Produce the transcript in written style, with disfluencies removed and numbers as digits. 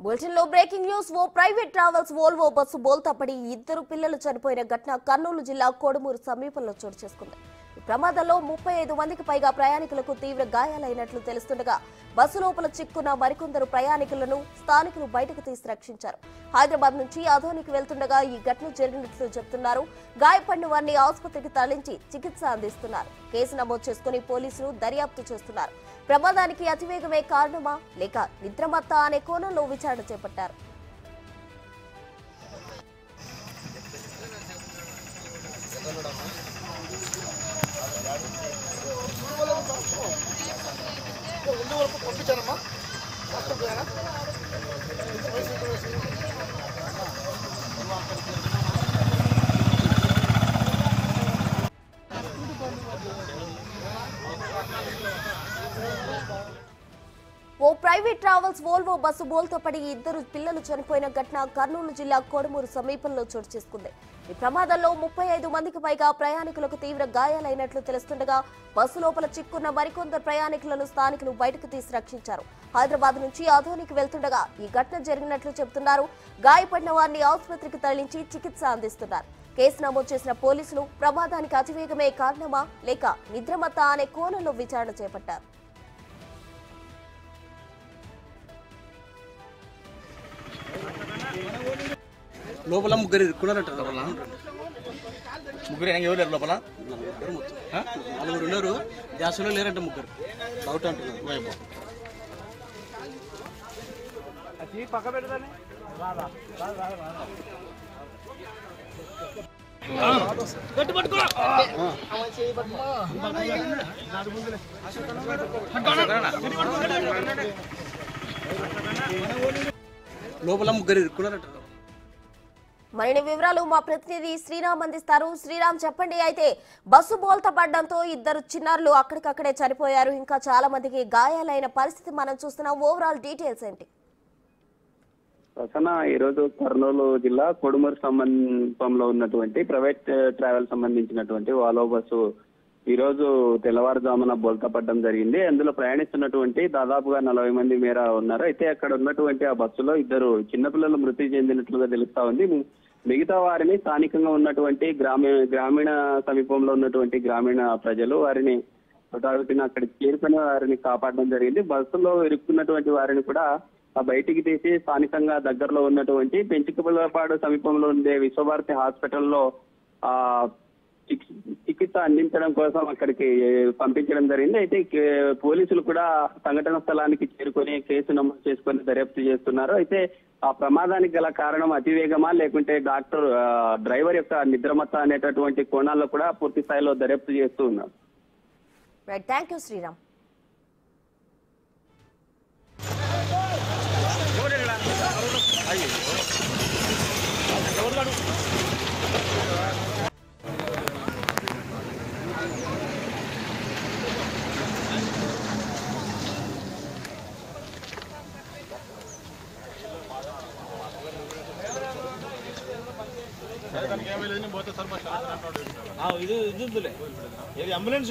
Bulletin లో breaking news. ఓ private travels Volvo bus బోల్తా పడి ఇద్దరు పిల్లలు చనిపోయిన ఘటన కర్నూలు జిల్లా కోడుమూరు సమీపంలో చోటు చేసుకుంది. ఈ ప్రమాదంలో 35 మందికి పైగా ప్రయాణికులకు తీవ్ర గాయాలైనట్లు తెలుస్తుండగా బస్సు లోపల చిక్కున్న మరికొందరు ప్రయాణికులను స్థానికులు బయటకు తీసి రక్షించారు. హైదరాబాద్ నుంచి అధోనికి వెళ్తుండగా ఈ ఘటన జరిగినట్లు చెబుతున్నారు. గాయపడిన వారిని ఆసుపత్రికి తరలించి చికిత్స అందిస్తున్నారు. కేసు నమోదు చేసుకుని పోలీసులు దర్యాప్తు చేస్తున్నారు. ప్రమాదానికి అతివేగమే కారణమా లేక నిద్రమత్తా అనే కోణంలో విచారణ చేపట్టారు. ఓ ప్రైవేట్ ట్రావెల్స్ వోల్వో బస్సు బోల్తా పడి ఇద్దరు పిల్లలు చనిపోయిన ఘటన కర్నూలు జిల్లా కోడుమూరు సమీపంలో చోటు చేసుకుంది. ఈ ప్రమాదంలో 35 మందికి పైగా ప్రయాణికులకు తీవ్ర గాయాలైనట్లు తెలుస్తుండగా బస్సు లోపల చిక్కున్న మరికొందరు ప్రయాణికులను స్థానికులు బయటకు తీసి రక్షించారు. హైదరాబాద్ నుంచి అధోనికి వెళ్తుండగా ఈ ఘటన జరిగినట్లు చెబుతున్నారు. గాయపడిన వారిని ఆసుపత్రికి తరలించి చికిత్స అందిస్తున్నారు. కేసు నమోదు చేసిన పోలీసులు ప్రమాదానికి అతివేగమే కారణమా లేక నిద్రమత్తా అనే కోణంలో విచారణ చేపట్టారు. లోపల ముగ్గురు ఇరుక్కున్నారంట. ముగ్గురు ఎవరు లేరు లోపల? నలుగురు ఉన్నారు. గ్యాస్లో లేరంట ముగ్గురు. డౌట్ అంటున్నారు. లోపల ముగ్గురు ఇరుక్కున్నారంట. మరిన్ని వివరాలు మా ప్రతినిధి శ్రీరామ్ అందిస్తారు. శ్రీరామ్, చెప్పండి. అయితే బస్సు బోల్తా పడడంతో ఇద్దరు చిన్నారులు అక్కడికక్కడే చనిపోయారు. ఇంకా చాలా మందికి గాయాలైన పరిస్థితి మనం చూస్తున్నాం. ఓవరాల్ డీటెయిల్స్ ఏంటి? ఈరోజు కర్నూలు జిల్లా కొడుమూరు సమీపంలో ఉన్నటువంటి ప్రైవేట్ ట్రావెల్ సంబంధించినటువంటి వాల్వో బస్సు ఈ రోజు తెల్లవారుజామున బోల్తా పడడం జరిగింది. అందులో ప్రయాణిస్తున్నటువంటి దాదాపుగా 40 మంది మేర ఉన్నారు. అయితే అక్కడ ఉన్నటువంటి ఆ బస్సులో ఇద్దరు చిన్నపిల్లలు మృతి చెందినట్లుగా తెలుస్తా ఉంది. మిగతా వారిని స్థానికంగా ఉన్నటువంటి గ్రామీణ సమీపంలో ఉన్నటువంటి గ్రామీణ ప్రజలు వారిని అక్కడికి చేరుకుని వారిని కాపాడడం జరిగింది. బస్సులో ఇరుక్కున్నటువంటి వారిని కూడా బయటికి తీసి స్థానికంగా దగ్గరలో ఉన్నటువంటి పెంచికపాడు సమీపంలో ఉండే విశ్వభారతి హాస్పిటల్లో చికిత్స అందించడం కోసం అక్కడికి పంపించడం జరిగింది. అయితే పోలీసులు కూడా సంఘటన స్థలానికి చేరుకొని కేసు నమోదు చేసుకొని దర్యాప్తు చేస్తున్నారు. అయితే ఆ ప్రమాదానికి గల కారణం అతివేగమా లేకుంటే డ్రైవర్ యొక్క నిద్రమత్త అనేటటువంటి కోణాల్లో కూడా పూర్తి స్థాయిలో దర్యాప్తు చేస్తూ ఉన్నారు. Thank you Sriram. ఇది అంబులెన్స్